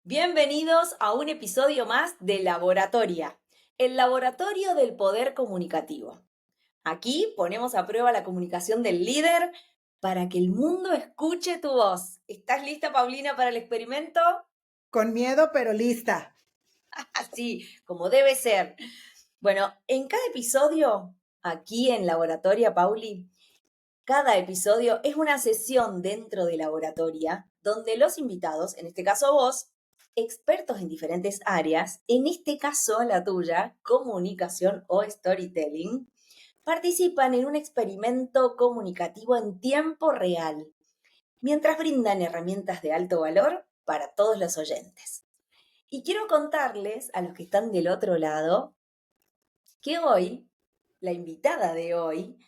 Bienvenidos a un episodio más de Laboratoria, el laboratorio del poder comunicativo. Aquí ponemos a prueba la comunicación del líder para que el mundo escuche tu voz. ¿Estás lista, Paulina, para el experimento? Con miedo, pero lista. Así, como debe ser. Bueno, en cada episodio, aquí en Laboratoria, Pauli, cada episodio es una sesión dentro de Laboratoria donde los invitados, en este caso vos, expertos en diferentes áreas, en este caso la tuya, comunicación o storytelling, participan en un experimento comunicativo en tiempo real, mientras brindan herramientas de alto valor para todos los oyentes. Y quiero contarles a los que están del otro lado que hoy, la invitada de hoy,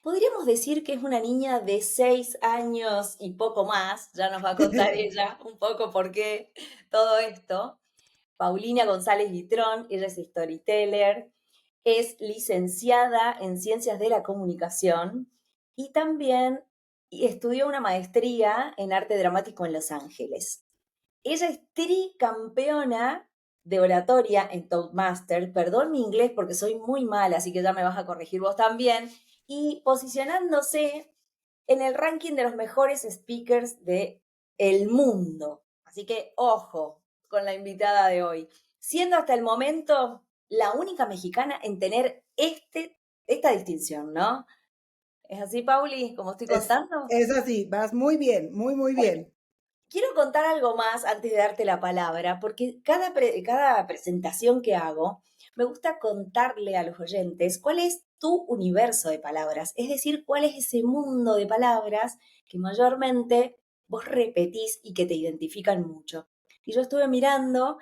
podríamos decir que es una niña de 6 años y poco más, ya nos va a contar ella un poco por qué todo esto. Paulina González Litrón, ella es storyteller, es licenciada en Ciencias de la Comunicación y también estudió una maestría en Arte Dramático en Los Ángeles. Ella es tricampeona de oratoria en Toastmasters. Perdón mi inglés porque soy muy mala, así que ya me vas a corregir vos también. Y posicionándose en el ranking de los mejores speakers de el mundo. Así que ojo con la invitada de hoy. Siendo hasta el momento la única mexicana en tener esta distinción, ¿no? ¿Es así, Pauli, como estoy Es, contando? es así, vas muy bien, muy bien. Quiero contar algo más antes de darte la palabra, porque cada presentación que hago, me gusta contarle a los oyentes cuál es tu universo de palabras, es decir, cuál es ese mundo de palabras que mayormente vos repetís y que te identifican mucho. Y yo estuve mirando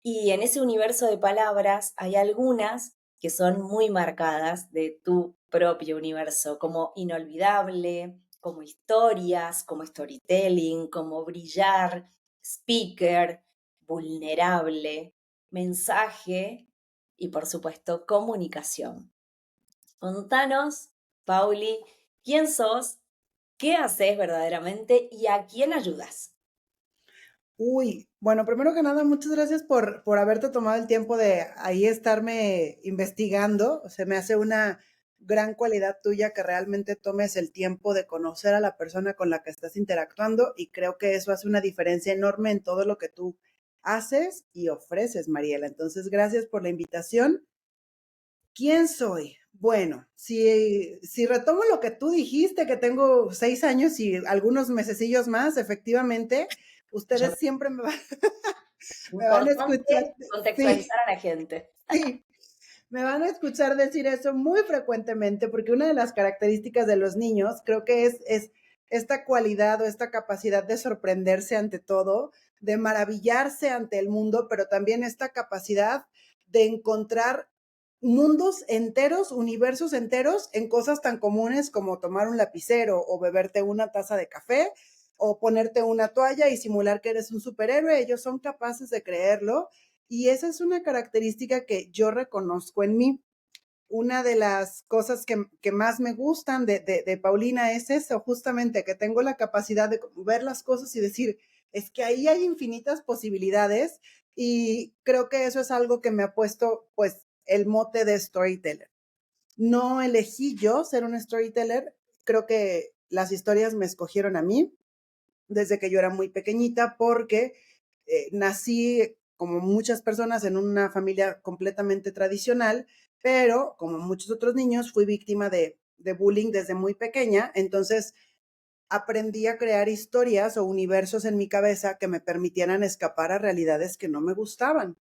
y en ese universo de palabras hay algunas que son muy marcadas de tu propio universo, como inolvidable, como historias, como storytelling, como brillar, speaker, vulnerable, mensaje y por supuesto comunicación. Contanos, Pauli, quién sos, qué haces verdaderamente y a quién ayudas. Uy, bueno, primero que nada, muchas gracias por haberte tomado el tiempo de ahí estarme investigando. Se me hace una gran cualidad tuya que realmente tomes el tiempo de conocer a la persona con la que estás interactuando y creo que eso hace una diferencia enorme en todo lo que tú haces y ofreces, Mariela. Entonces, gracias por la invitación. ¿Quién soy? Bueno, si retomo lo que tú dijiste, que tengo 6 años y algunos mesecillos más, efectivamente, Yo, ustedes siempre me van a escuchar, importante contextualizar sí, a la gente. sí, me van a escuchar decir eso muy frecuentemente, porque una de las características de los niños creo que es esta cualidad o esta capacidad de sorprenderse ante todo, de maravillarse ante el mundo, pero también esta capacidad de encontrar mundos enteros, universos enteros en cosas tan comunes como tomar un lapicero o beberte una taza de café o ponerte una toalla y simular que eres un superhéroe. Ellos son capaces de creerlo y esa es una característica que yo reconozco en mí. Una de las cosas que más me gustan de Paulina es eso, justamente, que tengo la capacidad de ver las cosas y decir, es que ahí hay infinitas posibilidades y creo que eso es algo que me ha puesto, pues, el mote de storyteller. No elegí yo ser un storyteller, creo que las historias me escogieron a mí desde que yo era muy pequeñita porque nací como muchas personas en una familia completamente tradicional, pero como muchos otros niños fui víctima de bullying desde muy pequeña, entonces aprendí a crear historias o universos en mi cabeza que me permitieran escapar a realidades que no me gustaban.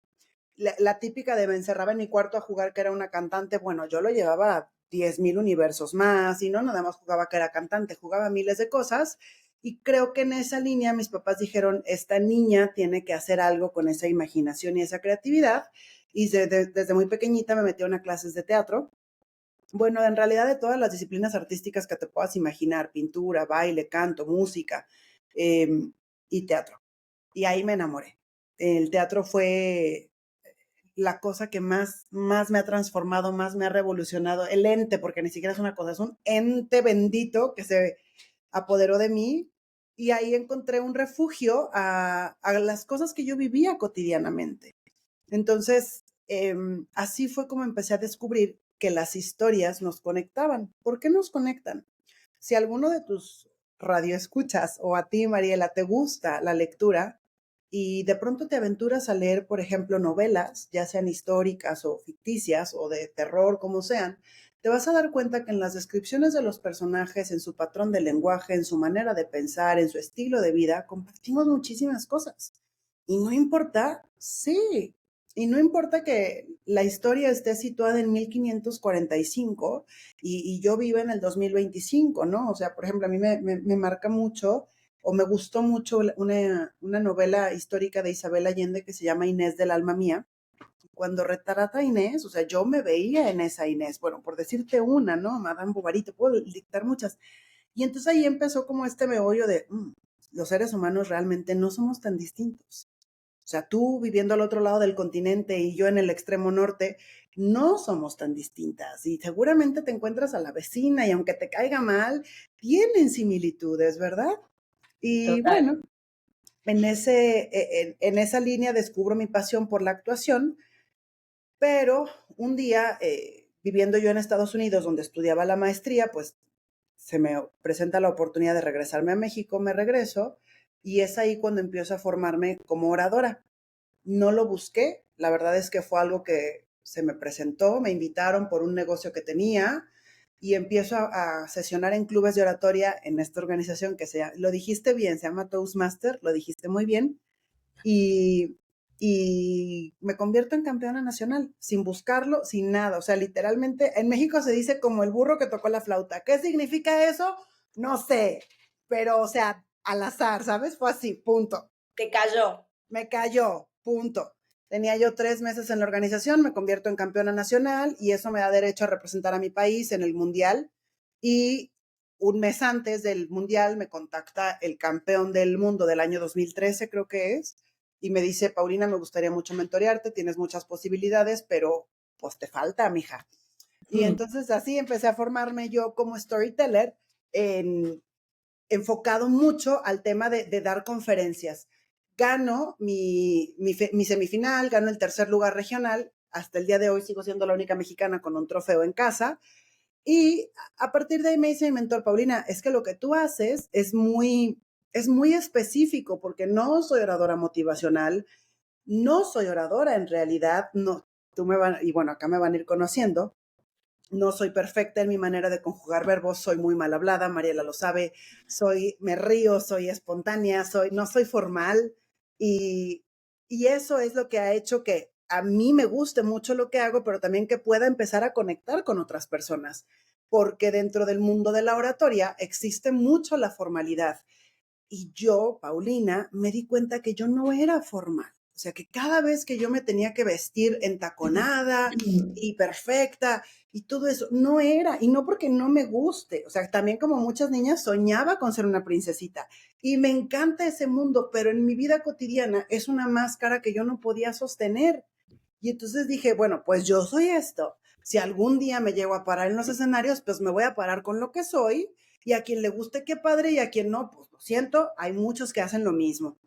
La típica de me encerraba en mi cuarto a jugar que era una cantante, bueno, yo lo llevaba a 10,000 universos más y no nada más jugaba que era cantante, jugaba miles de cosas y creo que en esa línea mis papás dijeron, esta niña tiene que hacer algo con esa imaginación y esa creatividad y desde muy pequeñita me metí a unas clases de teatro. Bueno, en realidad de todas las disciplinas artísticas que te puedas imaginar, pintura, baile, canto, música eh, y teatro. Y ahí me enamoré. El teatro fue la cosa que más me ha transformado, más me ha revolucionado, el ente, porque ni siquiera es una cosa, es un ente bendito que se apoderó de mí y ahí encontré un refugio a las cosas que yo vivía cotidianamente. Entonces, así fue como empecé a descubrir que las historias nos conectaban. ¿Por qué nos conectan? Si alguno de tus radioescuchas o a ti, Mariela, te gusta la lectura y de pronto te aventuras a leer, por ejemplo, novelas, ya sean históricas o ficticias o de terror, como sean, te vas a dar cuenta que en las descripciones de los personajes, en su patrón de lenguaje, en su manera de pensar, en su estilo de vida, compartimos muchísimas cosas. Y no importa, sí, y no importa que la historia esté situada en 1545 y yo vivo en el 2025, ¿no? O sea, por ejemplo, a mí me marca mucho o me gustó mucho una novela histórica de Isabel Allende que se llama Inés del alma mía. Cuando retrata a Inés, o sea, yo me veía en esa Inés, bueno, por decirte una, ¿no? Madame Bovary, te puedo dictar muchas. Y entonces ahí empezó como este meollo de, los seres humanos realmente no somos tan distintos. O sea, tú viviendo al otro lado del continente y yo en el extremo norte, no somos tan distintas. Y seguramente te encuentras a la vecina y aunque te caiga mal, tienen similitudes, ¿verdad? Y Total. bueno, en esa línea descubro mi pasión por la actuación, pero un día, viviendo yo en Estados Unidos, donde estudiaba la maestría, pues se me presenta la oportunidad de regresarme a México, me regreso y es ahí cuando empiezo a formarme como oradora. No lo busqué, la verdad es que fue algo que se me presentó, me invitaron por un negocio que tenía y empiezo a sesionar en clubes de oratoria en esta organización que lo dijiste bien, se llama Toastmaster, lo dijiste muy bien, y, y me convierto en campeona nacional, sin buscarlo, sin nada, o sea, literalmente, en México se dice como el burro que tocó la flauta. ¿Qué significa eso? No sé, pero, o sea, al azar, ¿sabes? Fue así, punto. Te cayó. Me cayó, punto. Tenía yo 3 meses en la organización, me convierto en campeona nacional y eso me da derecho a representar a mi país en el mundial. Y un mes antes del mundial me contacta el campeón del mundo del año 2013, creo que es, y me dice, Paulina, me gustaría mucho mentorearte, tienes muchas posibilidades, pero pues te falta, mija. Y entonces así empecé a formarme yo como storyteller, en, enfocado mucho al tema de dar conferencias. Gano mi semifinal, gano el tercer lugar regional, hasta el día de hoy sigo siendo la única mexicana con un trofeo en casa, y a partir de ahí me dice mi mentor, Paulina, es que lo que tú haces es muy específico, porque no soy oradora motivacional, no soy oradora en realidad, no, y bueno, acá me van a ir conociendo, no soy perfecta en mi manera de conjugar verbos, soy muy mal hablada, Mariela lo sabe, me río, soy espontánea, no soy formal y, y eso es lo que ha hecho que a mí me guste mucho lo que hago, pero también que pueda empezar a conectar con otras personas, porque dentro del mundo de la oratoria existe mucho la formalidad y yo, Paulina, me di cuenta que yo no era formal. O sea, que cada vez que yo me tenía que vestir entaconada y perfecta y todo eso, no era. Y no porque no me guste. O sea, también como muchas niñas soñaba con ser una princesita. Y me encanta ese mundo, pero en mi vida cotidiana es una máscara que yo no podía sostener. Y entonces dije, bueno, pues yo soy esto. Si algún día me llego a parar en los escenarios, pues me voy a parar con lo que soy y a quien le guste qué padre y a quien no, pues lo siento, hay muchos que hacen lo mismo.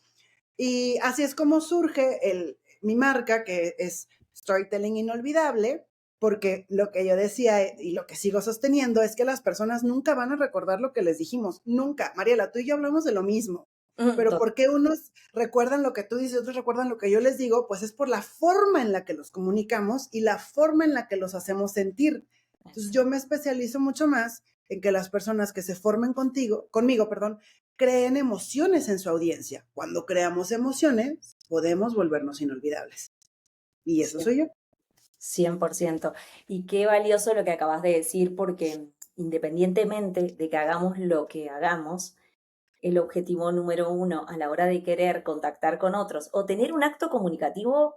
Y así es como surge mi marca, que es Storytelling Inolvidable, porque lo que yo decía y lo que sigo sosteniendo es que las personas nunca van a recordar lo que les dijimos, nunca. Mariela, tú y yo hablamos de lo mismo, pero ¿por qué unos recuerdan lo que tú dices, otros recuerdan lo que yo les digo? Pues es por la forma en la que los comunicamos y la forma en la que los hacemos sentir. Entonces yo me especializo mucho más en que las personas que se formen conmigo, perdón, creen emociones en su audiencia. Cuando creamos emociones, podemos volvernos inolvidables. Y eso soy yo. 100%. Y qué valioso lo que acabas de decir, porque independientemente de que hagamos lo que hagamos, el objetivo número uno a la hora de querer contactar con otros o tener un acto comunicativo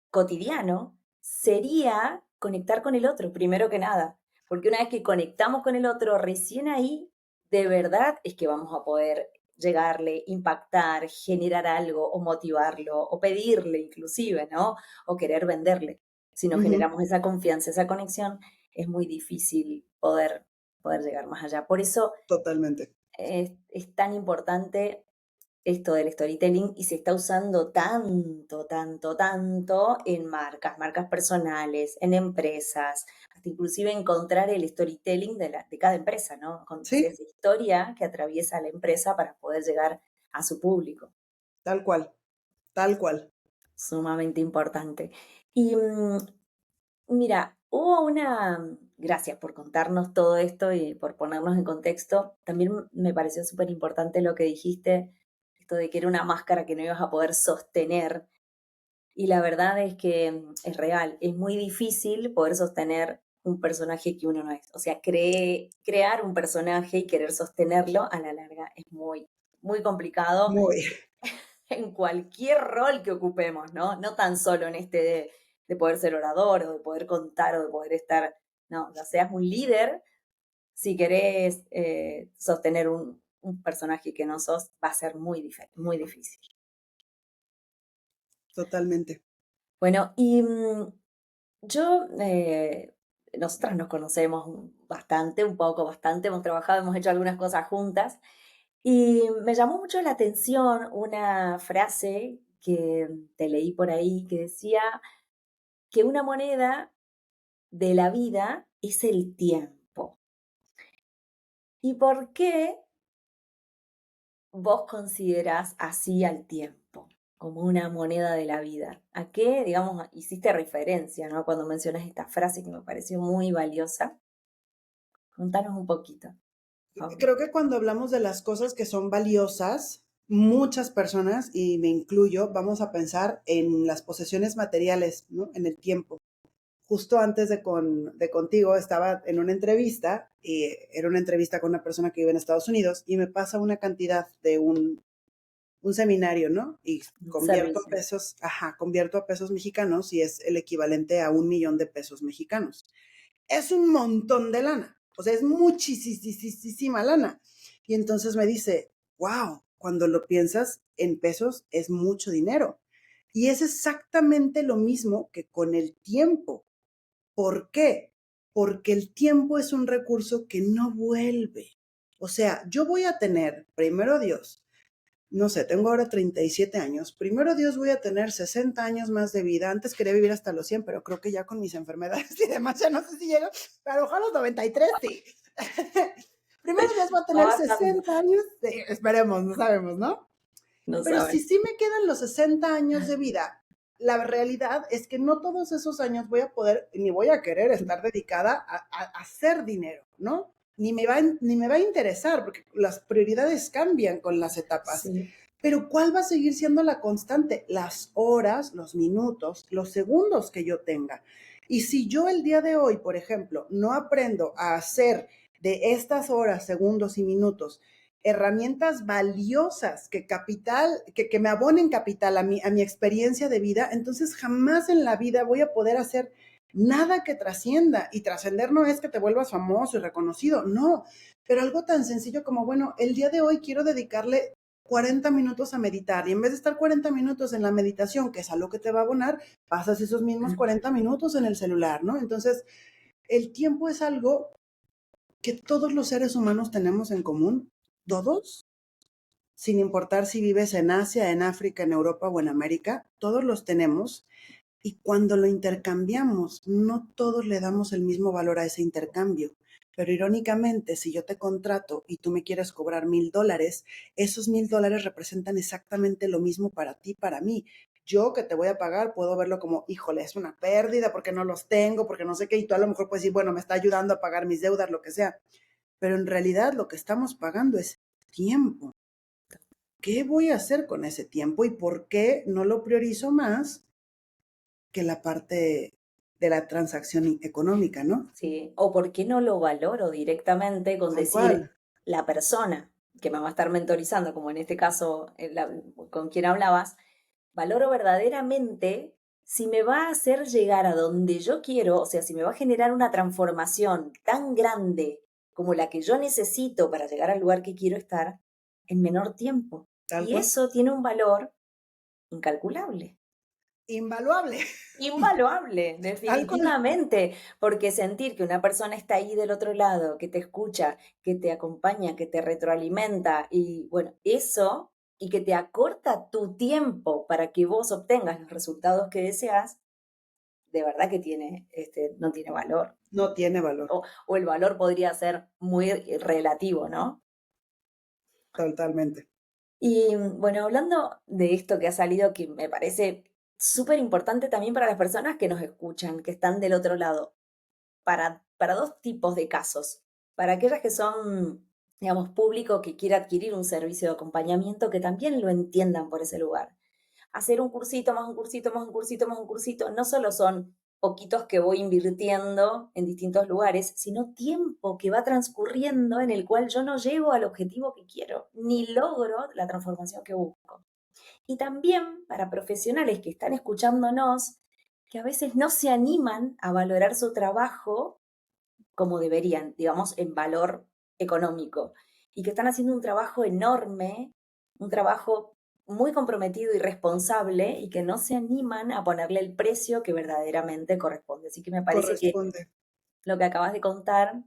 cotidiano sería conectar con el otro, primero que nada. Porque una vez que conectamos con el otro, recién ahí, de verdad, es que vamos a poder llegarle, impactar, generar algo o motivarlo o pedirle inclusive, ¿no? O querer venderle. Si no generamos esa confianza, esa conexión, es muy difícil poder llegar más allá. Por eso Totalmente. es tan importante esto del storytelling y se está usando tanto, tanto, tanto en marcas personales, en empresas, hasta inclusive encontrar el storytelling de cada empresa, ¿no? O sea, Sí, esa historia que atraviesa la empresa para poder llegar a su público. tal cual, tal cual. Sumamente importante. Y mira, hubo gracias por contarnos todo esto y por ponernos en contexto. También me pareció súper importante lo que dijiste, esto de que era una máscara que no ibas a poder sostener. Y la verdad es que es real, es muy difícil poder sostener un personaje que uno no es. O sea, crear un personaje y querer sostenerlo a la larga es muy, muy complicado Muy. en cualquier rol que ocupemos, ¿no? No tan solo en este de poder ser orador o de poder contar o de poder estar, no, ya seas un líder, si querés sostener un personaje que no sos, va a ser muy difícil. Totalmente. Bueno, y yo, nosotras nos conocemos bastante, un poco, bastante, hemos trabajado, hemos hecho algunas cosas juntas, y me llamó mucho la atención una frase que te leí por ahí que decía que una moneda de la vida es el tiempo. ¿Y por qué vos considerás así al tiempo, como una moneda de la vida? ¿A qué, digamos, hiciste referencia, ¿no? Cuando mencionas esta frase que me pareció muy valiosa. Contanos un poquito, por favor. Creo que cuando hablamos de las cosas que son valiosas, muchas personas, y me incluyo, vamos a pensar en las posesiones materiales, ¿no? En el tiempo. Justo antes de contigo estaba en una entrevista, y era una entrevista con una persona que vive en Estados Unidos, y me pasa una cantidad de un seminario, ¿no? Y Un convierto a servicio. pesos, ajá, convierto a pesos mexicanos y es el equivalente a 1 millón de pesos mexicanos. Es un montón de lana, o sea, es muchísima lana. Y entonces me dice, wow, cuando lo piensas en pesos es mucho dinero. Y es exactamente lo mismo que con el tiempo. ¿Por qué? Porque el tiempo es un recurso que no vuelve. O sea, yo voy a tener, primero Dios, no sé, tengo ahora 37 años. Primero Dios voy a tener 60 años más de vida. Antes quería vivir hasta los 100, pero creo que ya con mis enfermedades y demás ya no sé si llego, pero a lo mejor a los 93 sí. Primero Dios va a Va tener bajando. 60 años, sí, esperemos, no sabemos, ¿no? No Pero saben. si sí me quedan los 60 años de vida, la realidad es que no todos esos años voy a poder, ni voy a querer estar dedicada a hacer dinero, ¿no? Ni me va a interesar, porque las prioridades cambian con las etapas. Sí. Pero ¿cuál va a seguir siendo la constante? Las horas, los minutos, los segundos que yo tenga. Y si yo el día de hoy, por ejemplo, no aprendo a hacer de estas horas, segundos y minutos herramientas valiosas que me abonen capital a mi experiencia de vida, entonces jamás en la vida voy a poder hacer nada que trascienda. Y trascender no es que te vuelvas famoso y reconocido, no, pero algo tan sencillo como, bueno, el día de hoy quiero dedicarle 40 minutos a meditar y en vez de estar 40 minutos en la meditación, que es algo que te va a abonar, pasas esos mismos 40 minutos en el celular, ¿no? Entonces, el tiempo es algo que todos los seres humanos tenemos en común, todos, sin importar si vives en Asia, en África, en Europa o en América, todos los tenemos. Y cuando lo intercambiamos, no todos le damos el mismo valor a ese intercambio. Pero irónicamente, si yo te contrato y tú me quieres cobrar $1,000, esos $1,000 representan exactamente lo mismo para ti, para mí. Yo que te voy a pagar puedo verlo como, híjole, es una pérdida porque no los tengo, porque no sé qué, y tú a lo mejor puedes decir, bueno, me está ayudando a pagar mis deudas, lo que sea. Pero en realidad lo que estamos pagando es tiempo. ¿Qué voy a hacer con ese tiempo y por qué no lo priorizo más que la parte de la transacción económica, ¿no? Sí. O por qué no lo valoro directamente con Tal decir cual, la persona que me va a estar mentorizando, como en este caso con quien hablabas, valoro verdaderamente si me va a hacer llegar a donde yo quiero, o sea, si me va a generar una transformación tan grande como la que yo necesito para llegar al lugar que quiero estar en menor tiempo. tal Y cual. eso tiene un valor incalculable. invaluable. Invaluable, Algo definitivamente, porque sentir que una persona está ahí del otro lado, que te escucha, que te acompaña, que te retroalimenta y bueno, eso y que te acorta tu tiempo para que vos obtengas los resultados que deseas, de verdad que tiene, no tiene valor. no tiene valor, O el valor podría ser muy relativo, ¿no? totalmente. Y bueno, hablando de esto que ha salido, que me parece súper importante también para las personas que nos escuchan, que están del otro lado, para dos tipos de casos. Para aquellas que son, digamos, público que quiere adquirir un servicio de acompañamiento, que también lo entiendan por ese lugar. Hacer un cursito, más un cursito, más un cursito, más un cursito, no solo son poquitos que voy invirtiendo en distintos lugares, sino tiempo que va transcurriendo en el cual yo no llego al objetivo que quiero, ni logro la transformación que busco. Y también para profesionales que están escuchándonos, que a veces no se animan a valorar su trabajo como deberían, digamos, en valor económico, y que están haciendo un trabajo enorme, un trabajo muy comprometido y responsable, y que no se animan a ponerle el precio que verdaderamente corresponde. Así que me parece que Corresponde. lo que acabas de contar,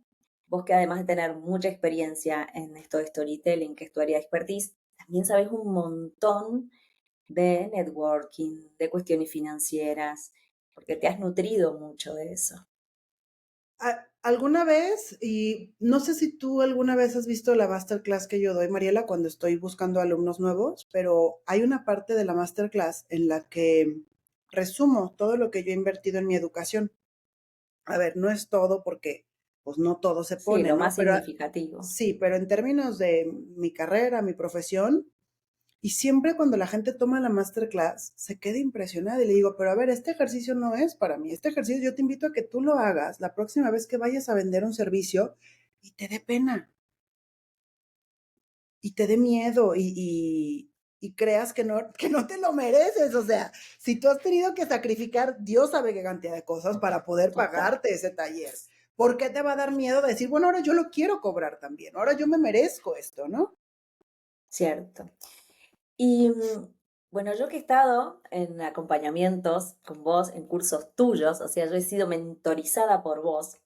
vos que además de tener mucha experiencia en esto de storytelling, que es tu área de expertise, también sabes un montón de networking, de cuestiones financieras, porque te has nutrido mucho de eso. ¿Alguna vez, y no sé si tú alguna vez has visto la masterclass que yo doy, Mariela, cuando estoy buscando alumnos nuevos, pero hay una parte de la masterclass en la que resumo todo lo que yo he invertido en mi educación. A ver, no es todo porque pues no todo se Sí, pone, lo ¿no? más Pero significativo. sí, pero en términos de mi carrera, mi profesión, y siempre cuando la gente toma la masterclass, se queda impresionada y le digo, pero a ver, este ejercicio no es para mí. Este ejercicio yo te invito a que tú lo hagas la próxima vez que vayas a vender un servicio y te dé pena y te dé miedo y creas que no te lo mereces. O sea, si tú has tenido que sacrificar, Dios sabe qué cantidad de cosas para poder Total, pagarte ese taller. ¿Por qué te va a dar miedo decir, bueno, ahora yo lo quiero cobrar también, ahora yo me merezco esto, ¿no? cierto. Y bueno, yo que he estado en acompañamientos con vos, en cursos tuyos, o sea, yo he sido mentorizada por vos,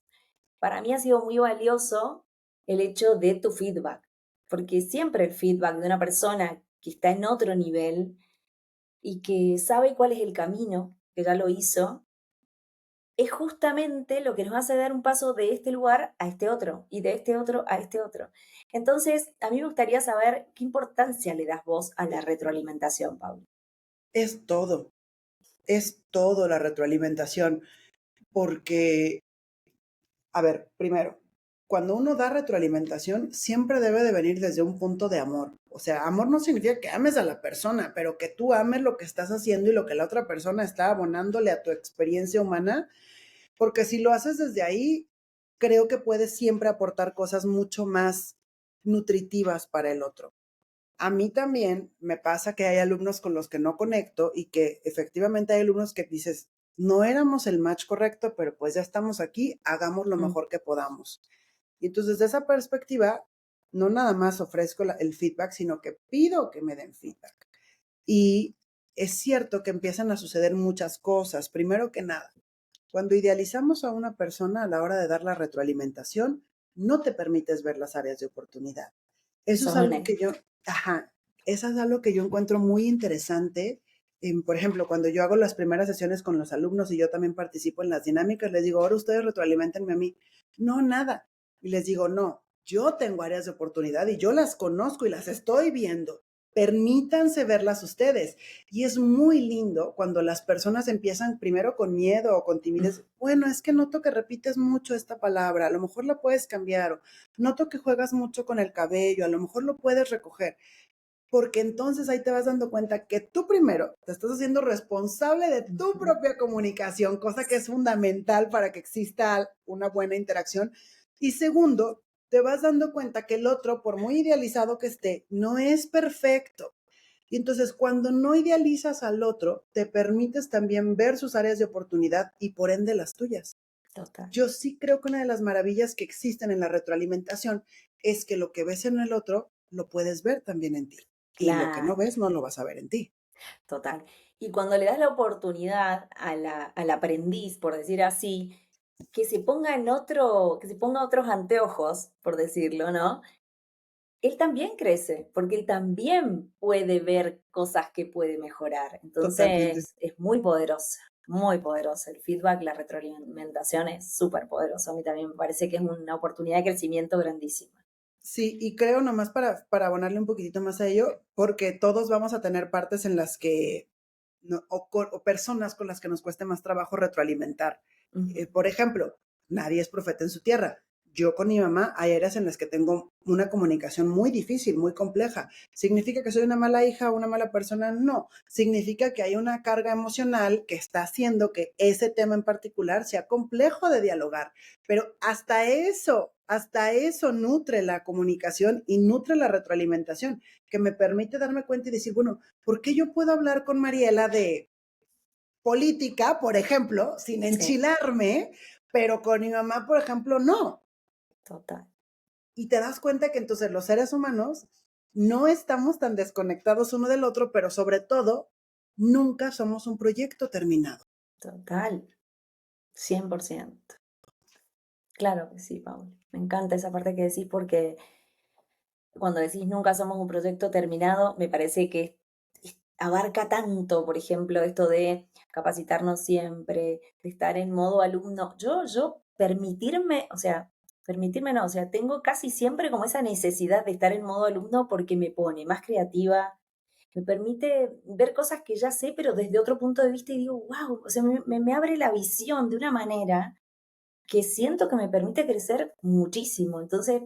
para mí ha sido muy valioso el hecho de tu feedback, porque siempre el feedback de una persona que está en otro nivel y que sabe cuál es el camino, que ya lo hizo, es justamente lo que nos hace dar un paso de este lugar a este otro y de este otro a este otro. Entonces, a mí me gustaría saber qué importancia le das vos a la retroalimentación, Pablo. Es todo la retroalimentación, porque, a ver, primero, cuando uno da retroalimentación, siempre debe de venir desde un punto de amor. O sea, amor no significa que ames a la persona, pero que tú ames lo que estás haciendo y lo que la otra persona está abonándole a tu experiencia humana, porque si lo haces desde ahí, creo que puedes siempre aportar cosas mucho más nutritivas para el otro. A mí también me pasa que hay alumnos con los que no conecto y que efectivamente hay alumnos que dices, no éramos el match correcto, pero pues ya estamos aquí, hagamos lo Mm, mejor que podamos. Y entonces, desde esa perspectiva, no nada más ofrezco el feedback, sino que pido que me den feedback. Y es cierto que empiezan a suceder muchas cosas. Primero que nada, cuando idealizamos a una persona a la hora de dar la retroalimentación, no te permites ver las áreas de oportunidad. Eso es sos un algo que yo, ajá, eso es algo que yo encuentro muy interesante. Por ejemplo, cuando yo hago las primeras sesiones con los alumnos y yo también participo en las dinámicas, les digo, ahora ustedes retroalimentenme a mí. No, nada. Y les digo, no, yo tengo áreas de oportunidad y yo las conozco y las estoy viendo. Permítanse verlas ustedes. Y es muy lindo cuando las personas empiezan primero con miedo o con mm, timidez. Bueno, es que noto que repites mucho esta palabra, a lo mejor la puedes cambiar. O noto que juegas mucho con el cabello, a lo mejor lo puedes recoger. Porque entonces ahí te vas dando cuenta que tú primero te estás haciendo responsable de tu ujú. propia comunicación, cosa que es fundamental para que exista una buena interacción. Y segundo, te vas dando cuenta que el otro, por muy idealizado que esté, no es perfecto. Y entonces cuando no idealizas al otro, te permites también ver sus áreas de oportunidad y por ende las tuyas. Total. Yo sí creo que una de las maravillas que existen en la retroalimentación es que lo que ves en el otro lo puedes ver también en ti. Y lo que no Claro, ves no lo vas a ver en ti. total. Y cuando le das la oportunidad al aprendiz, por decir así, que se ponga que se ponga otros anteojos, por decirlo, ¿no? Él también crece, porque él también puede ver cosas que puede mejorar. Totalmente. Entonces, es muy poderosa, muy poderosa. El feedback, la retroalimentación es súper poderoso. A mí también me parece que es una oportunidad de crecimiento grandísima. Sí, y creo nomás para abonarle un poquitito más a ello, porque todos vamos a tener partes en las que, o personas con las que nos cueste más trabajo retroalimentar. Ujú. Por ejemplo, nadie es profeta en su tierra. Yo con mi mamá hay áreas en las que tengo una comunicación muy difícil, muy compleja. ¿Significa que soy una mala hija o una mala persona? No. Significa que hay una carga emocional que está haciendo que ese tema en particular sea complejo de dialogar. Pero hasta eso nutre la comunicación y nutre la retroalimentación, que me permite darme cuenta y decir, bueno, ¿por qué yo puedo hablar con Mariela de política, por ejemplo, sin Sí, enchilarme, pero con mi mamá, por ejemplo, no? total. Y te das cuenta que entonces los seres humanos no estamos tan desconectados uno del otro, pero sobre todo, nunca somos un proyecto terminado. Total, 100%. Claro que sí, Paul. Me encanta esa parte que decís porque cuando decís nunca somos un proyecto terminado, me parece que abarca tanto, por ejemplo, esto de capacitarnos siempre, de estar en modo alumno. Yo permitirme, o sea, permitirme no, o sea, tengo casi siempre como esa necesidad de estar en modo alumno porque me pone más creativa, me permite ver cosas que ya sé, pero desde otro punto de vista y digo, wow, o sea, me abre la visión de una manera que siento que me permite crecer muchísimo. Entonces,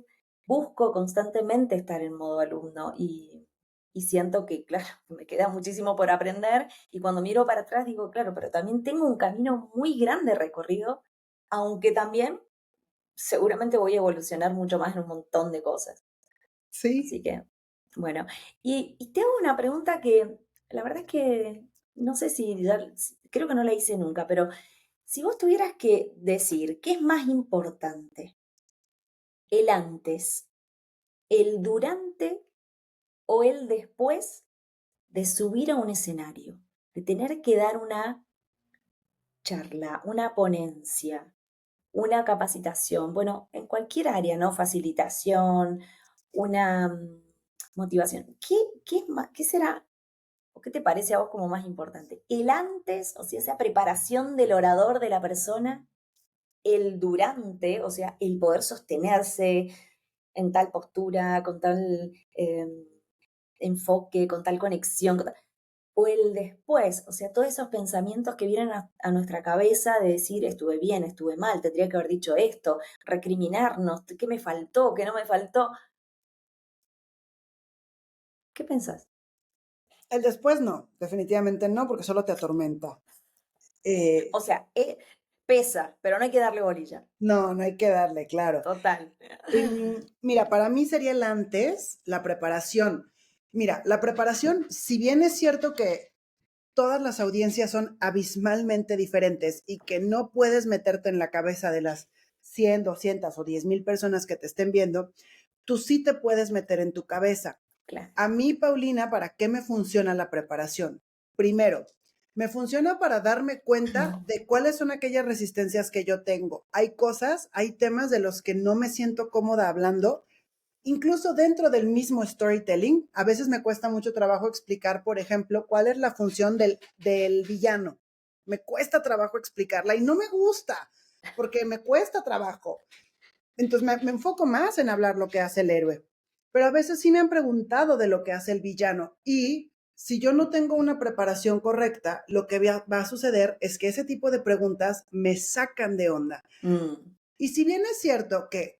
busco constantemente estar en modo alumno y siento que, claro, me queda muchísimo por aprender y cuando miro para atrás digo, claro, pero también tengo un camino muy grande recorrido, aunque también seguramente voy a evolucionar mucho más en un montón de cosas. Sí. Así que, bueno, y te hago una pregunta que la verdad es que no sé creo que no la hice nunca, pero si vos tuvieras que decir qué es más importante, el antes, el durante o el después de subir a un escenario, de tener que dar una charla, una ponencia, una capacitación, bueno, en cualquier área, ¿no? Facilitación, una motivación. ¿Qué es más, qué será o qué te parece a vos como más importante? ¿El antes, o sea, esa preparación del orador, de la persona? ¿El durante, o sea, el poder sostenerse en tal postura, con tal enfoque, con tal conexión? O el después, o sea, todos esos pensamientos que vienen a nuestra cabeza de decir, estuve bien, estuve mal, tendría que haber dicho esto, recriminarnos, qué me faltó, qué no me faltó. ¿Qué pensás? El después no, definitivamente no, porque solo te atormenta. Eh, O sea, pesa, pero no hay que darle bolilla. no, no hay que darle, claro. Total. Mira, para mí sería el antes, la preparación. Mira, la preparación, si bien es cierto que todas las audiencias son abismalmente diferentes y que no puedes meterte en la cabeza de las 100, 200 o 10,000 personas que te estén viendo, tú sí te puedes meter en tu cabeza. Claro. A mí, Paulina, ¿para qué me funciona la preparación? Primero, me funciona para darme cuenta de cuáles son aquellas resistencias que yo tengo. Hay cosas, hay temas de los que no me siento cómoda hablando. Incluso dentro del mismo storytelling, a veces me cuesta mucho trabajo explicar, por ejemplo, cuál es la función del villano. Me cuesta trabajo explicarla y no me gusta, porque me cuesta trabajo. Entonces me enfoco más en hablar lo que hace el héroe. Pero a veces sí me han preguntado de lo que hace el villano y si yo no tengo una preparación correcta, lo que va a suceder es que ese tipo de preguntas me sacan de onda. Mm, Y si bien es cierto que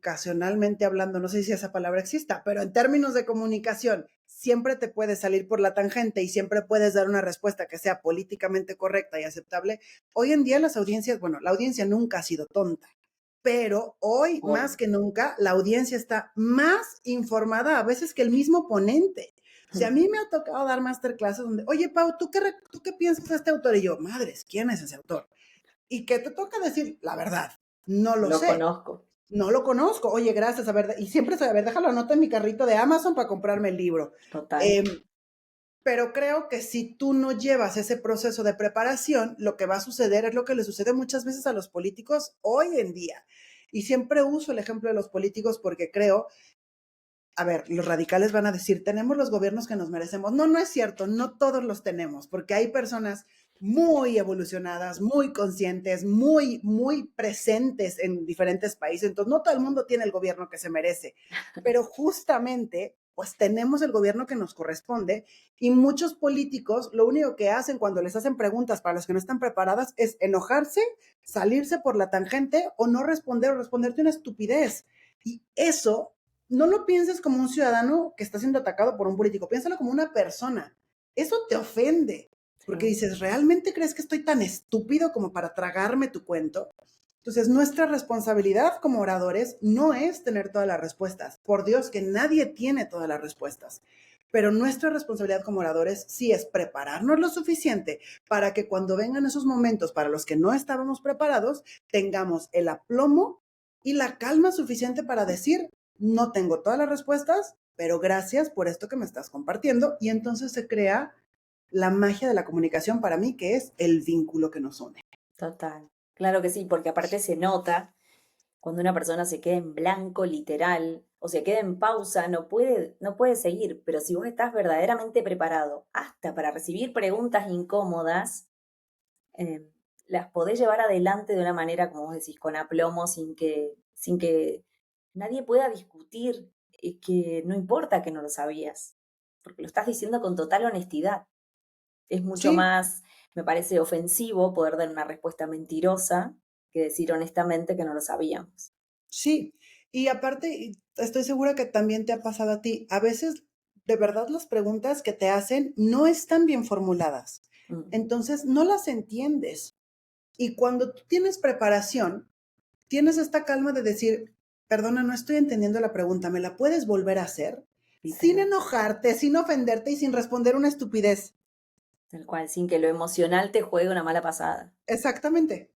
comunicacionalmente hablando, no sé si esa palabra exista, pero en términos de comunicación, siempre te puedes salir por la tangente y siempre puedes dar una respuesta que sea políticamente correcta y aceptable, hoy en día las audiencias, bueno, la audiencia nunca ha sido tonta, pero hoy más obvio. que nunca la audiencia está más informada a veces que el mismo ponente. O sea, a mí me ha tocado dar masterclasses donde, oye, Pau, ¿tú qué piensas de este autor? Y yo, madres, ¿quién es ese autor? ¿Y qué te toca decir? La verdad, no lo Lo sé, conozco. no lo conozco. Oye, gracias, a ver, y siempre, a ver, déjalo, anoto en mi carrito de Amazon para comprarme el libro. Total. Eh, Pero creo que si tú no llevas ese proceso de preparación, lo que va a suceder es lo que le sucede muchas veces a los políticos hoy en día. Y siempre uso el ejemplo de los políticos porque creo, a ver, los radicales van a decir, tenemos los gobiernos que nos merecemos. No, no es cierto, no todos los tenemos, porque hay personas muy evolucionadas, muy conscientes, muy presentes en diferentes países. Entonces, no todo el mundo tiene el gobierno que se merece, pero justamente, pues tenemos el gobierno que nos corresponde y muchos políticos lo único que hacen cuando les hacen preguntas para los que no están preparadas es enojarse, salirse por la tangente o no responder o responderte una estupidez. Y eso no lo pienses como un ciudadano que está siendo atacado por un político, piénsalo como una persona. Eso te ofende, porque Sí. dices, ¿realmente crees que estoy tan estúpido como para tragarme tu cuento? Entonces, nuestra responsabilidad como oradores no es tener todas las respuestas. Por Dios, que nadie tiene todas las respuestas. Pero nuestra responsabilidad como oradores sí es prepararnos lo suficiente para que cuando vengan esos momentos para los que no estábamos preparados, tengamos el aplomo y la calma suficiente para decir, no tengo todas las respuestas, pero gracias por esto que me estás compartiendo. Y entonces se crea la magia de la comunicación para mí, que es el vínculo que nos une. Total. Claro que sí, porque aparte se nota cuando una persona se queda en blanco literal o se queda en pausa, no puede seguir, pero si vos estás verdaderamente preparado hasta para recibir preguntas incómodas, eh, las podés llevar adelante de una manera, como vos decís, con aplomo, sin que nadie pueda discutir que no importa que no lo sabías, porque lo estás diciendo con total honestidad. Es mucho Sí, más, me parece ofensivo poder dar una respuesta mentirosa que decir honestamente que no lo sabíamos. sí. Y aparte, estoy segura que también te ha pasado a ti. A veces, de verdad, las preguntas que te hacen no están bien formuladas. Mm, Entonces, no las entiendes. Y cuando tú tienes preparación, tienes esta calma de decir, perdona, no estoy entendiendo la pregunta, ¿me la puedes volver a hacer? Sin literal, enojarte, sin ofenderte y sin responder una estupidez. tal cual, sin que lo emocional te juegue una mala pasada. Exactamente.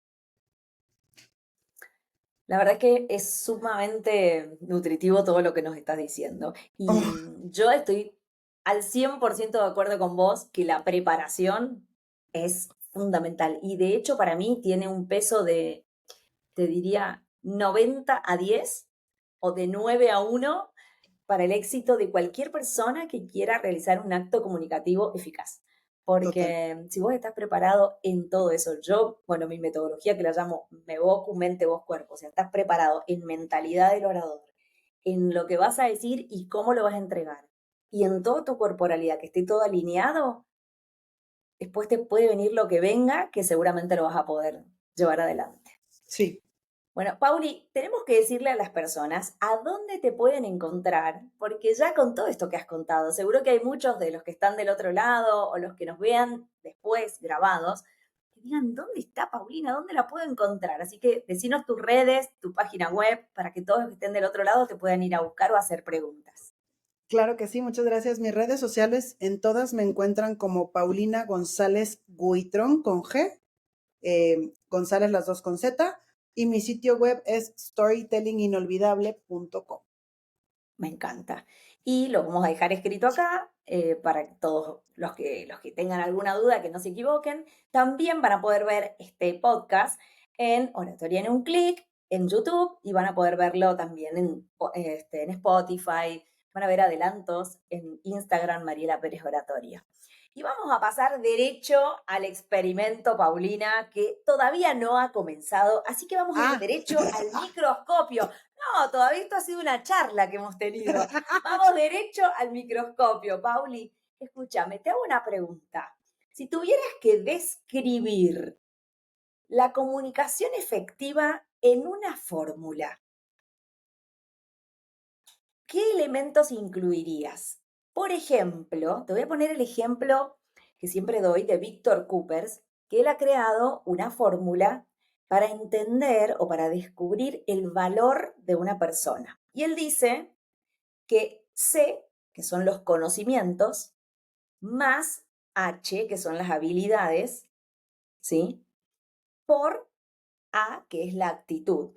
La verdad que es sumamente nutritivo todo lo que nos estás diciendo. Y Oh, yo estoy al 100% de acuerdo con vos que la preparación es fundamental. Y de hecho para mí tiene un peso de, te diría, 90-10 o de 9-1 para el éxito de cualquier persona que quiera realizar un acto comunicativo eficaz. total. Porque si vos estás preparado en todo eso, yo, bueno, mi metodología que la llamo Me Voz, Mente, Voz, Cuerpo, o sea, estás preparado en mentalidad del orador, en lo que vas a decir y cómo lo vas a entregar, y en toda tu corporalidad, que esté todo alineado, después te puede venir lo que venga, que seguramente lo vas a poder llevar adelante. Sí. Bueno, Pauli, tenemos que decirle a las personas a dónde te pueden encontrar, porque ya con todo esto que has contado, seguro que hay muchos de los que están del otro lado o los que nos vean después grabados, que digan, ¿dónde está Paulina? ¿Dónde la puedo encontrar? Así que decinos tus redes, tu página web, para que todos los que estén del otro lado te puedan ir a buscar o hacer preguntas. Claro que sí, muchas gracias. Mis redes sociales en todas me encuentran como Paulina González Guitrón con G, González las dos con Z, y mi sitio web es storytellinginolvidable.com. Me encanta. Y lo vamos a dejar escrito acá para que todos los que tengan alguna duda que no se equivoquen. También van a poder ver este podcast en Oratoria en un clic, en YouTube, y van a poder verlo también en Spotify. Van a ver adelantos en Instagram, Mariela Pérez Oratoria. Y vamos a pasar derecho al experimento, Paulina, que todavía no ha comenzado, así que vamos a ir Ah, derecho al microscopio. No, todavía esto ha sido una charla que hemos tenido. Vamos derecho al microscopio, Pauli. Escúchame, te hago una pregunta. Si tuvieras que describir la comunicación efectiva en una fórmula, ¿qué elementos incluirías? Por ejemplo, te voy a poner el ejemplo que siempre doy de Víctor Coopers, que él ha creado una fórmula para entender o para descubrir el valor de una persona. Y él dice que C, que son los conocimientos, más H, que son las habilidades, ¿sí? Por A, que es la actitud.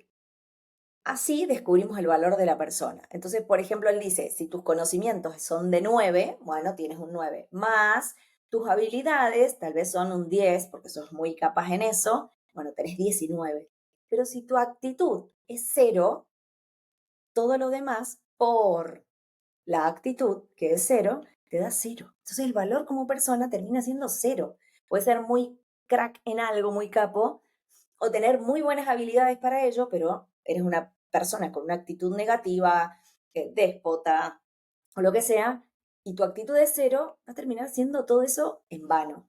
Así descubrimos el valor de la persona. Entonces, por ejemplo, él dice, si tus conocimientos son de 9, bueno, tienes un 9, más tus habilidades, tal vez son un 10, porque sos muy capaz en eso, bueno, tenés 19. Pero si tu actitud es 0, todo lo demás por la actitud, que es 0, te da 0. Entonces el valor como persona termina siendo 0. Puede ser muy crack en algo, muy capo, o tener muy buenas habilidades para ello, pero eres una persona con una actitud negativa, déspota, o lo que sea, y tu actitud es 0, va a terminar siendo todo eso en vano.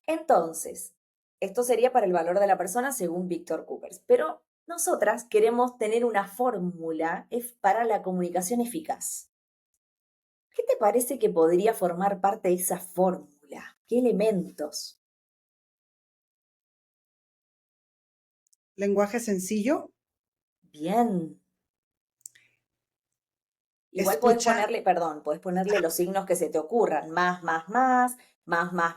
Entonces, esto sería para el valor de la persona según Víctor Coopers, pero nosotras queremos tener una fórmula para la comunicación eficaz. ¿Qué te parece que podría formar parte de esa fórmula? ¿Qué elementos? Lenguaje sencillo, Bien. Igual podés escucha. ponerle, perdón, podés ponerle los signos que se te ocurran. Más,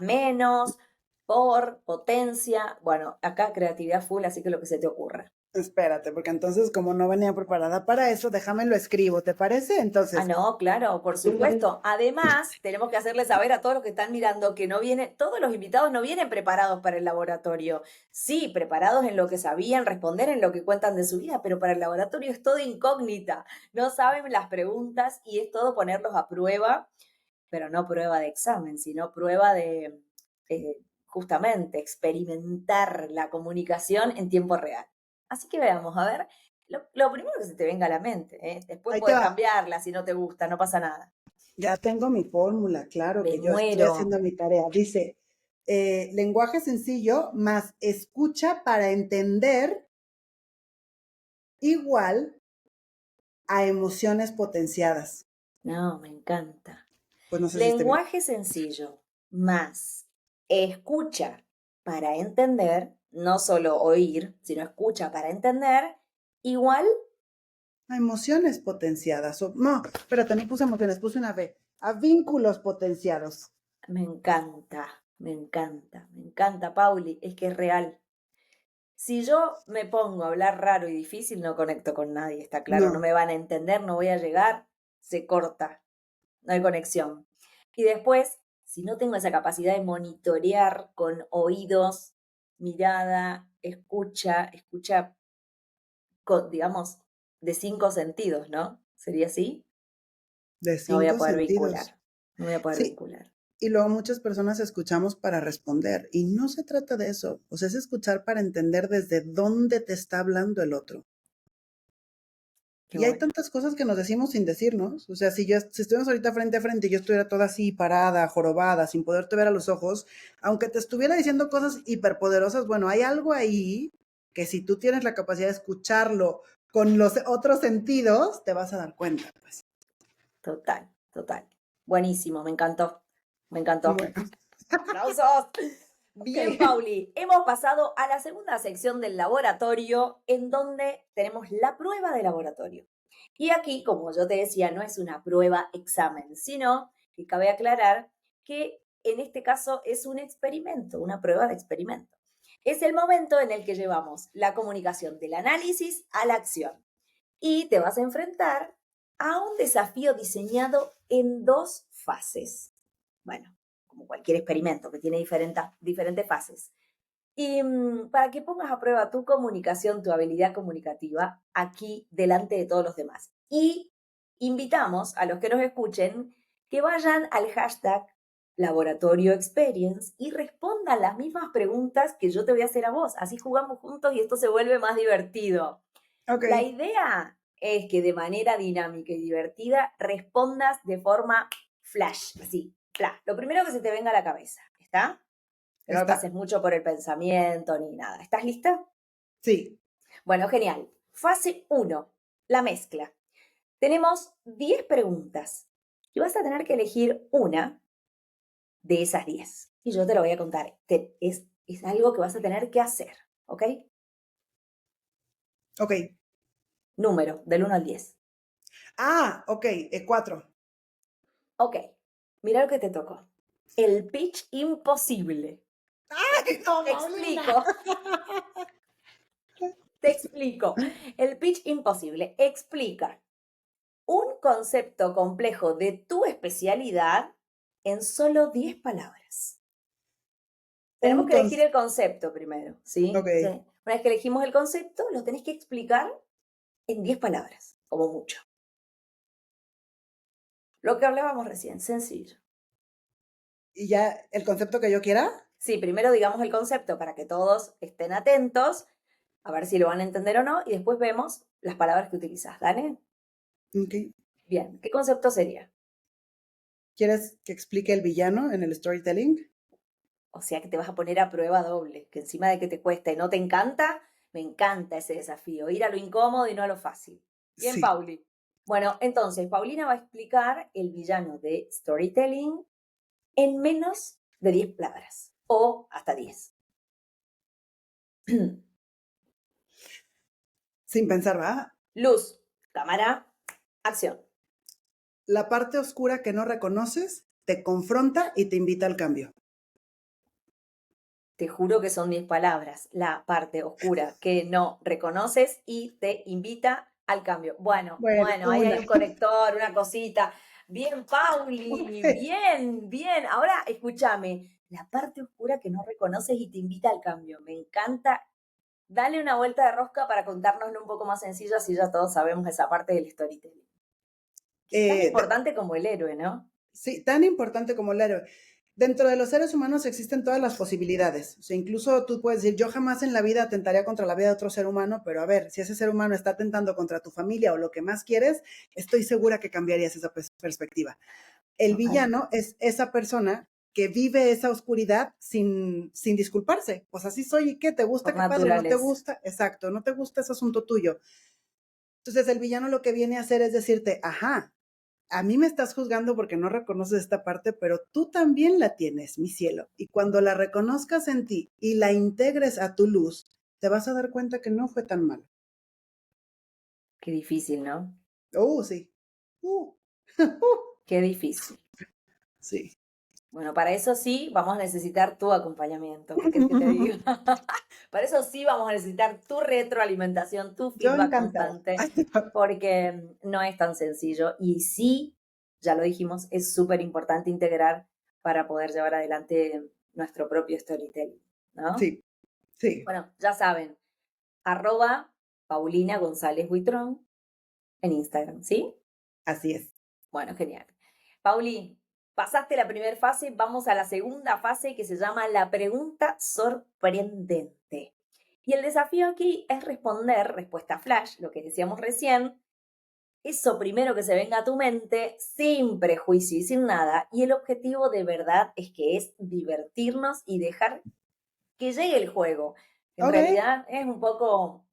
menos, por, potencia. Bueno, acá creatividad full, así que lo que se te ocurra. Espérate, porque entonces como no venía preparada para eso, déjame lo escribo, ¿te parece? Ah, Entonces, no, claro, por supuesto. Además, tenemos que hacerle saber a todos los que están mirando que no vienen, todos los invitados no vienen preparados para el laboratorio. Sí, preparados en lo que sabían, responder en lo que cuentan de su vida, pero para el laboratorio es todo incógnita. No saben las preguntas y es todo ponerlos a prueba, pero no prueba de examen, sino prueba de justamente experimentar la comunicación en tiempo real. Así que veamos, a ver, lo primero que se te venga a la mente, ¿eh? Después ahí te puedes va. cambiarla si no te gusta, no pasa nada. Ya tengo mi fórmula, claro Me que yo estoy muero. haciendo mi tarea. Dice, lenguaje sencillo más escucha para entender igual a emociones potenciadas. No, me encanta. Pues no sé si esté bien. Lenguaje sencillo más escucha para entender, no solo oír, sino escucha para entender, igual, A emociones potenciadas. No, espérate, no puse emociones, puse una B. A vínculos potenciados. me encanta, me encanta, me encanta, Pauli, es que es real. Si yo me pongo a hablar raro y difícil, no conecto con nadie, está claro, no No, me van a entender, no voy a llegar, se corta, no hay conexión. Y después, si no tengo esa capacidad de monitorear con oídos, mirada, escucha, digamos, de 5 sentidos, ¿no? ¿Sería así? de No voy a 5 poder sentidos. vincular, no voy a poder Sí, vincular. y luego muchas personas escuchamos para responder y no se trata de eso. O sea, es escuchar para entender desde dónde te está hablando el otro. Qué Y hay bueno, tantas cosas que nos decimos sin decirnos. O sea, si estuviéramos ahorita frente a frente y yo estuviera toda así, parada, jorobada, sin poderte ver a los ojos, aunque te estuviera diciendo cosas hiperpoderosas, bueno, hay algo ahí que si tú tienes la capacidad de escucharlo con los otros sentidos, te vas a dar cuenta, pues. total, total. Buenísimo, me encantó, me encantó. Bueno, ¡Aplausos! ok. Bien, Pauli, hemos pasado a la segunda sección del laboratorio, en donde tenemos la prueba de laboratorio. Y aquí, como yo te decía, no es una prueba examen, sino que cabe aclarar que en este caso es un experimento, una prueba de experimento. Es el momento en el que llevamos la comunicación del análisis a la acción. Y te vas a enfrentar a un desafío diseñado en 2 fases. Bueno, como cualquier experimento que tiene diferentes fases. Y para que pongas a prueba tu comunicación, tu habilidad comunicativa, aquí delante de todos los demás. Y invitamos a los que nos escuchen que vayan al hashtag Laboratorio Experience y respondan las mismas preguntas que yo te voy a hacer a vos. Así jugamos juntos y esto se vuelve más divertido. Ok, La idea es que de manera dinámica y divertida respondas de forma flash, así, flash. Lo primero que se te venga a la cabeza, ¿está? Que no me está. pases mucho por el pensamiento ni nada. ¿Estás lista? Sí, Bueno, genial. Fase 1, la mezcla. Tenemos 10 preguntas y vas a tener que elegir una de esas 10. Y yo te lo voy a contar. Es algo que vas a tener que hacer, ¿ok? ok. Número, del 1 al 10. Ah, ok, 4. Ok, mira lo que te tocó. El pitch imposible. ¡Ay, no, Te Paulina! explico. Te explico. El pitch imposible explica un concepto complejo de tu especialidad en solo 10 palabras. Tenemos que elegir el concepto primero, ¿sí? Ok. Entonces, una vez que elegimos el concepto, lo tenés que explicar en 10 palabras, como mucho. Lo que hablábamos recién, sencillo. ¿Y ya el concepto que yo quiera? Sí, primero digamos el concepto para que todos estén atentos, a ver si lo van a entender o no, y después vemos las palabras que utilizas. ¿Dale? Ok. Bien, ¿qué concepto sería? ¿Quieres que explique el villano en el storytelling? O sea que te vas a poner a prueba doble, que encima de que te cuesta y no te encanta, me encanta ese desafío, ir a lo incómodo y no a lo fácil. Bien, Sí. Pauli. Bueno, entonces, Paulina va a explicar el villano de storytelling en menos de 10 palabras, o hasta 10. Sin pensar, ¿va? Luz, cámara, acción. La parte oscura que no reconoces te confronta y te invita al cambio. Te juro que son 10 palabras. La parte oscura que no reconoces y te invita al cambio. Bueno, Bueno, ahí una. hay un conector, una cosita. Bien, Pauli, bien, bien. Ahora escúchame. La parte oscura que no reconoces y te invita al cambio. Me encanta. Dale una vuelta de rosca para contárnoslo un poco más sencillo, así ya todos sabemos esa parte del storytelling. Es tan importante como el héroe, ¿no? Sí, tan importante como el héroe. Dentro de los seres humanos existen todas las posibilidades. O sea, incluso tú puedes decir, yo jamás en la vida atentaría contra la vida de otro ser humano, pero a ver, si ese ser humano está atentando contra tu familia o lo que más quieres, estoy segura que cambiarías esa perspectiva. El villano es esa persona que vive esa oscuridad sin disculparse. Pues así soy, ¿y qué? ¿Te gusta? Por Qué padre, ¿no te naturaleza. gusta? Exacto, no te gusta, es asunto tuyo. Entonces el villano lo que viene a hacer es decirte, ajá, a mí me estás juzgando porque no reconoces esta parte, pero tú también la tienes, mi cielo. Y cuando la reconozcas en ti y la integres a tu luz, te vas a dar cuenta que no fue tan mal. Qué difícil, ¿no? Sí. Uh, Qué difícil. sí. Bueno, para eso sí vamos a necesitar tu acompañamiento. ¿Qué querés que te diga? Para eso sí vamos a necesitar tu retroalimentación, tu Yo feedback encantada. constante, porque no es tan sencillo. Y sí, ya lo dijimos, es súper importante integrar para poder llevar adelante nuestro propio storytelling, ¿no? Sí, sí. Bueno, ya saben, @Paulina González Buitrón en Instagram, ¿sí? Así es. Bueno, genial. Pauli, pasaste la primera fase, vamos a la segunda fase que se llama la pregunta sorprendente. Y el desafío aquí es responder, respuesta flash, lo que decíamos recién, eso primero que se venga a tu mente, sin prejuicio y sin nada. Y el objetivo de verdad es que es divertirnos y dejar que llegue el juego. En Ok. realidad es un poco,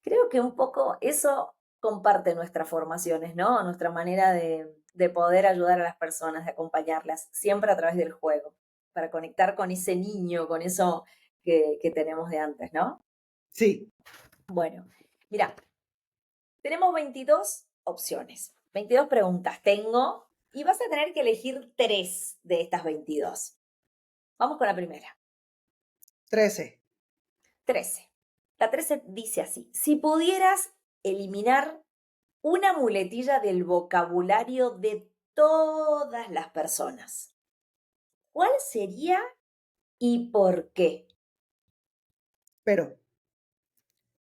creo que un poco eso comparte nuestras formaciones, ¿no? Nuestra manera de poder ayudar a las personas, de acompañarlas, siempre a través del juego, para conectar con ese niño, con eso que tenemos de antes, ¿no? Sí. Bueno, mira, tenemos 22 opciones, 22 preguntas tengo y vas a tener que elegir 3 de estas 22. Vamos con la primera. 13. 13. La 13 dice así, si pudieras eliminar una muletilla del vocabulario de todas las personas, ¿cuál sería y por qué? Pero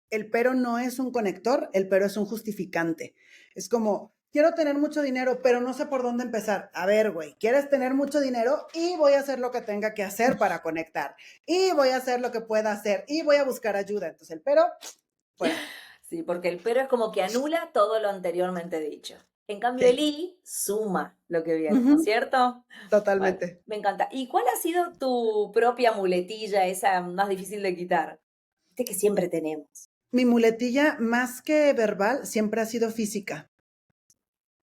el pero no es un conector, el pero es un justificante. Es como, quiero tener mucho dinero, pero no sé por dónde empezar. A ver, güey, quieres tener mucho dinero y voy a hacer lo que tenga que hacer para conectar. Y voy a hacer lo que pueda hacer y voy a buscar ayuda. Entonces el pero, fuera. Sí, porque el pero es como que anula todo lo anteriormente dicho. En cambio, el Sí. y suma lo que viene, ¿no es cierto? Bueno, Totalmente. me encanta. ¿Y cuál ha sido tu propia muletilla, esa más difícil de quitar? Viste que siempre tenemos. Mi muletilla, más que verbal, siempre ha sido física.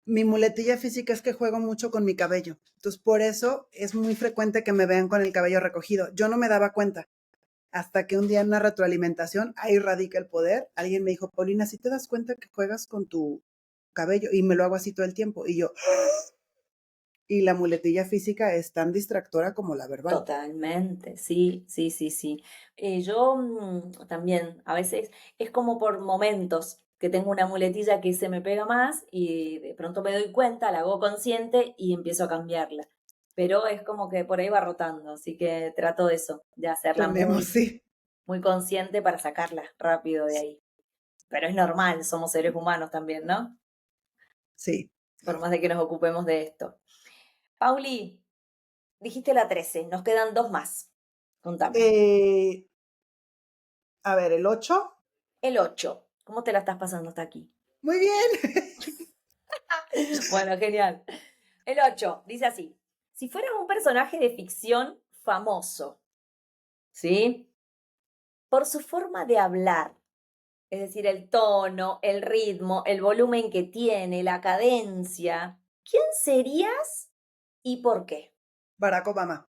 Mi muletilla física es que juego mucho con mi cabello. Entonces, por eso es muy frecuente que me vean con el cabello recogido. Yo no me daba cuenta. Hasta que un día en una retroalimentación, ahí radica el poder, alguien me dijo, Paulina, ¿sí te das cuenta que juegas con tu cabello? Y me lo hago así todo el tiempo. Y yo, ¡ah! y la muletilla física es tan distractora como la verbal. Totalmente, sí, sí, sí, sí. Yo también, a veces es como por momentos que tengo una muletilla que se me pega más y de pronto me doy cuenta, la hago consciente y empiezo a cambiarla. Pero es como que por ahí va rotando, así que trato de eso, de hacerla Tenemos, muy, sí, muy consciente para sacarla rápido de ahí. Pero es normal, somos seres humanos también, ¿no? sí. Por más de que nos ocupemos de esto. Pauli, dijiste la 13, nos quedan dos más. Contame. Eh, a ver, el 8. El 8. ¿Cómo te la estás pasando hasta aquí? Muy bien. Bueno, genial. El 8 dice así: si fueras un personaje de ficción famoso, ¿sí? Por su forma de hablar, es decir, el tono, el ritmo, el volumen que tiene, la cadencia, ¿quién serías y por qué? Barack Obama.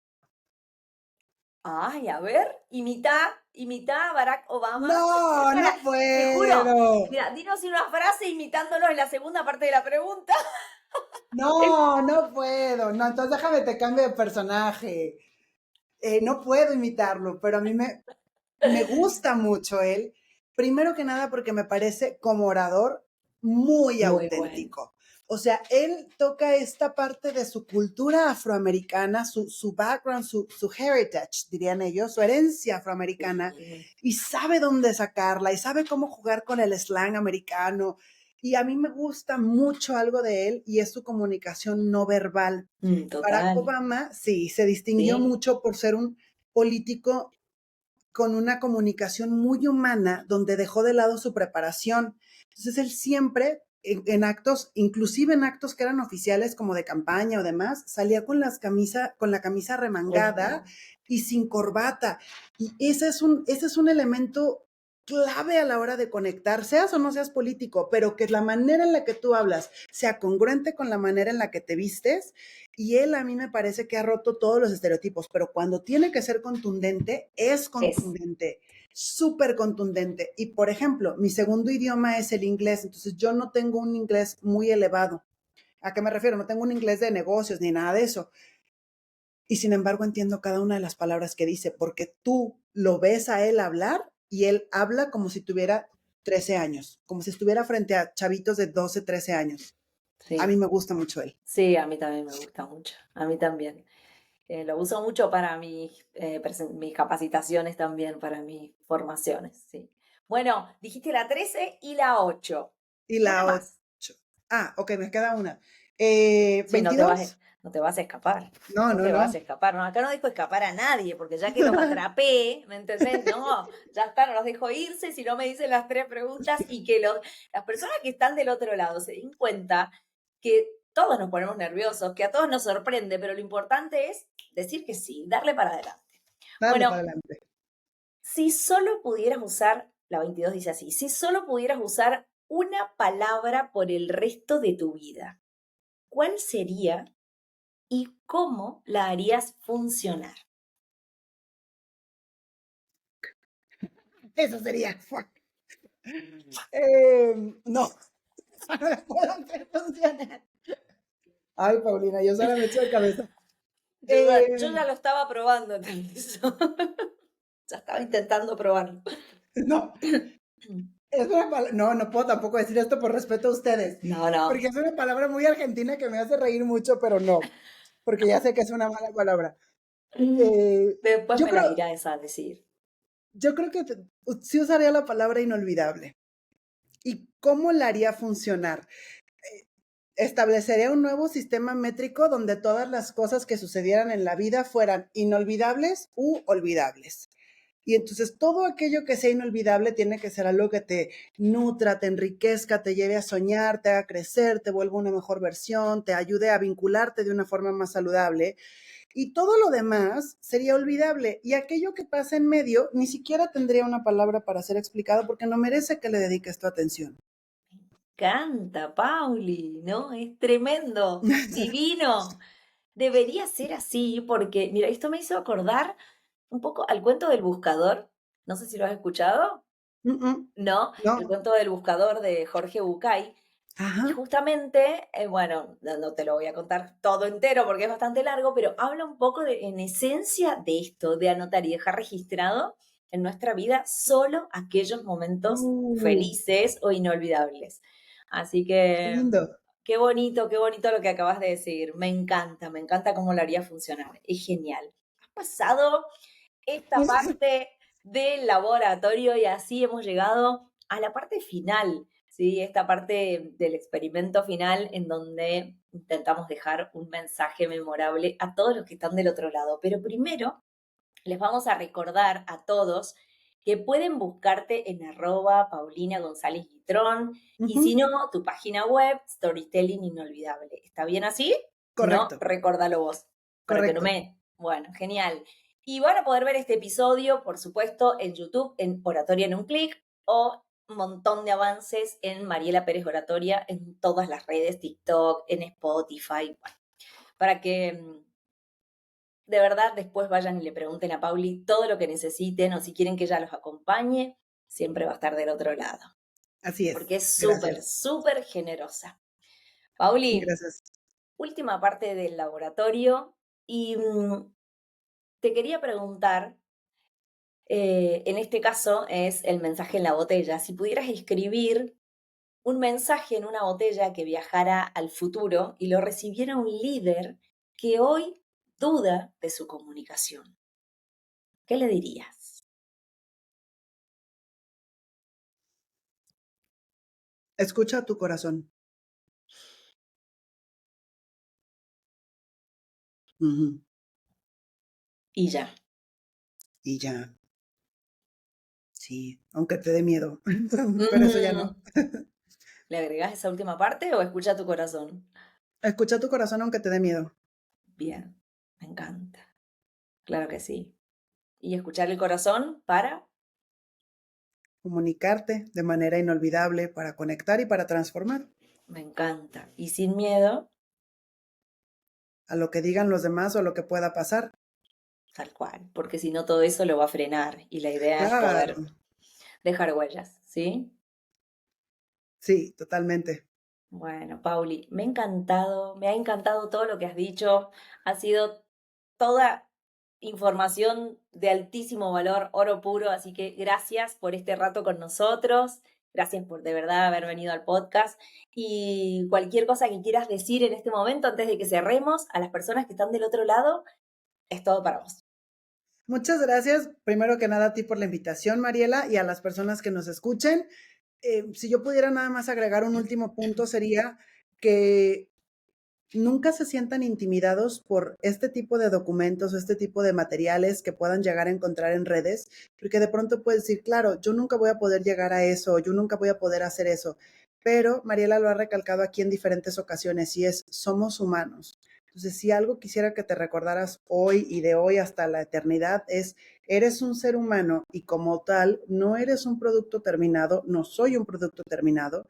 Ay, a ver, imita a Barack Obama. No, Para, no te juro, puedo. mira, dinos una frase imitándolo en la segunda parte de la pregunta. No, no puedo. No, entonces déjame te cambio de personaje. No puedo imitarlo, pero a mí me gusta mucho él. Primero que nada porque me parece como orador muy Muy bueno. auténtico. O sea, él toca esta parte de su cultura afroamericana, su background, su heritage, dirían ellos, su herencia afroamericana, Sí. y sabe dónde sacarla y sabe cómo jugar con el slang americano. Y a mí me gusta mucho algo de él y es su comunicación no verbal. Barack Total, Obama, sí, se distinguió sí. mucho por ser un político con una comunicación muy humana donde dejó de lado su preparación. Entonces él siempre en actos, inclusive en actos que eran oficiales como de campaña o demás, salía con la camisa remangada y sin corbata. Y ese es un elemento clave a la hora de conectar, seas o no seas político, pero que la manera en la que tú hablas sea congruente con la manera en la que te vistes. Y él a mí me parece que ha roto todos los estereotipos, pero cuando tiene que ser contundente, es Es. contundente, súper contundente. Y por ejemplo, mi segundo idioma es el inglés, entonces yo no tengo un inglés muy elevado. ¿A qué me refiero? No tengo un inglés de negocios ni nada de eso. Y sin embargo entiendo cada una de las palabras que dice, porque tú lo ves a él hablar y él habla como si tuviera 13 años, como si estuviera frente a chavitos de 12, 13 años. A mí Sí, me gusta mucho él. sí, a mí también me gusta mucho. A mí también. Lo uso mucho para mis capacitaciones también, para mis formaciones, sí. Bueno, dijiste la 13 y la 8. Y Una la más. 8. Ah, ok, me queda una. Sí, 22. no te vas a escapar. No, No no, te vas no. a escapar. No, acá no dejo escapar a nadie, porque ya que los atrapé, ¿me entendés? No, ya está, no los dejo irse si no me dicen las tres preguntas y que las personas que están del otro lado se den cuenta que todos nos ponemos nerviosos, que a todos nos sorprende, pero lo importante es decir que sí, darle para adelante. Dale para Bueno, adelante. si solo pudieras usar, la 22 dice así, si solo pudieras usar una palabra por el resto de tu vida, ¿cuál sería y cómo la harías funcionar? Eso sería. No, no la puedo hacer funcionar. Ay, Paulina, yo sola me echo de cabeza. Yo ya lo estaba probando, entonces. Ya estaba intentando probarlo. No, es una palabra. No, no puedo tampoco decir esto por respeto a ustedes, No, no. porque es una palabra muy argentina que me hace reír mucho, pero no, porque ya sé que es una mala palabra. Después Yo me la creo, irás a decir. yo creo que sí usaría la palabra inolvidable. ¿Y cómo la haría funcionar? Establecería un nuevo sistema métrico donde todas las cosas que sucedieran en la vida fueran inolvidables u olvidables. Y entonces todo aquello que sea inolvidable tiene que ser algo que te nutra, te enriquezca, te lleve a soñar, te haga crecer, te vuelva una mejor versión, te ayude a vincularte de una forma más saludable. Y todo lo demás sería olvidable. Y aquello que pasa en medio ni siquiera tendría una palabra para ser explicado porque no merece que le dediques tu atención. Canta, Pauli, ¿no? Es tremendo, divino. Debería ser así porque, mira, esto me hizo acordar un poco al cuento del buscador. No sé si lo has escuchado. Mm, mm, ¿No? El no, cuento del buscador de Jorge Bucay. Ajá. Y justamente, bueno, no te lo voy a contar todo entero porque es bastante largo, pero habla un poco en esencia de esto, de anotar y dejar registrado en nuestra vida solo aquellos momentos Uh, felices o inolvidables. Así qué que lindo. qué bonito lo que acabas de decir. Me encanta cómo lo haría funcionar. Es genial. Has pasado esta parte del laboratorio y así hemos llegado a la parte final, ¿sí? Esta parte del experimento final en donde intentamos dejar un mensaje memorable a todos los que están del otro lado. Pero primero les vamos a recordar a todos que pueden buscarte en @Paulina González Guitrón y si Ujú, no, tu página web, Storytelling Inolvidable. ¿Está bien así? Si no, correcto, recordalo vos, para que no correcto. me... Bueno, genial. Y van a poder ver este episodio, por supuesto, en YouTube, en Oratoria en un clic, o un montón de avances en Mariela Pérez Oratoria, en todas las redes, TikTok, en Spotify, bueno, para que de verdad después vayan y le pregunten a Pauli todo lo que necesiten o si quieren que ella los acompañe, siempre va a estar del otro lado, Así es. porque es súper, Gracias. súper generosa. Pauli, Gracias. última parte del laboratorio y te quería preguntar, en este caso es el mensaje en la botella, si pudieras escribir un mensaje en una botella que viajara al futuro y lo recibiera un líder que hoy duda de su comunicación, ¿qué le dirías? Escucha a tu corazón. Ujú, Y ya. y ya, sí, aunque te dé miedo, pero eso ya no. Mm, ¿Le agregás esa última parte o escucha tu corazón? Escucha a tu corazón aunque te dé miedo. Bien, me encanta. Claro que sí. ¿Y escuchar el corazón para? Comunicarte de manera inolvidable para conectar y para transformar. Me encanta. Y sin miedo, A lo que digan los demás o a lo que pueda pasar. tal cual. Porque si no, todo eso lo va a frenar. Y la idea es Claro, poder dejar huellas, ¿sí? sí, totalmente. Bueno, Pauli, me ha encantado todo lo que has dicho. Ha sido toda información de altísimo valor, oro puro, así que gracias por este rato con nosotros. Gracias por de verdad haber venido al podcast. Y cualquier cosa que quieras decir en este momento, antes de que cerremos, a las personas que están del otro lado, es todo para vos. Muchas gracias, primero que nada, a ti por la invitación, Mariela, y a las personas que nos escuchen. Si yo pudiera nada más agregar un último punto, sería que nunca se sientan intimidados por este tipo de documentos, este tipo de materiales que puedan llegar a encontrar en redes, porque de pronto puedes decir, claro, yo nunca voy a poder llegar a eso, yo nunca voy a poder hacer eso, pero Mariela lo ha recalcado aquí en diferentes ocasiones y es, somos humanos. Entonces, si algo quisiera que te recordaras hoy y de hoy hasta la eternidad es, eres un ser humano y como tal, no eres un producto terminado, no soy un producto terminado,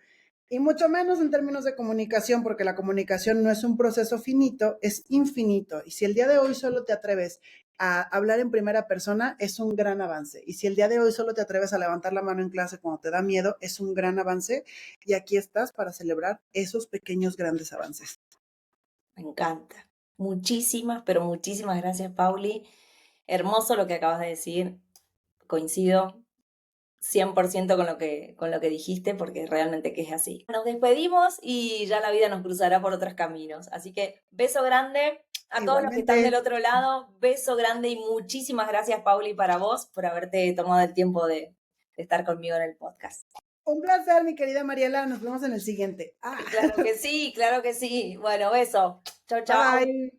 y mucho menos en términos de comunicación, porque la comunicación no es un proceso finito, es infinito. Y si el día de hoy solo te atreves a hablar en primera persona, es un gran avance. Y si el día de hoy solo te atreves a levantar la mano en clase cuando te da miedo, es un gran avance. Y aquí estás para celebrar esos pequeños grandes avances. Me encanta. Muchísimas, pero muchísimas gracias, Pauli. Hermoso lo que acabas de decir. Coincido 100% con lo que dijiste, porque realmente que es así. Nos despedimos y ya la vida nos cruzará por otros caminos. Así que beso grande a todos los que están del Igualmente, otro lado, beso grande y muchísimas gracias, Pauli, para vos por haberte tomado el tiempo de estar conmigo en el podcast. un placer, mi querida Mariela. Nos vemos en el siguiente. Claro que sí, claro que sí. Bueno, beso. Chau, Bye chau. bye.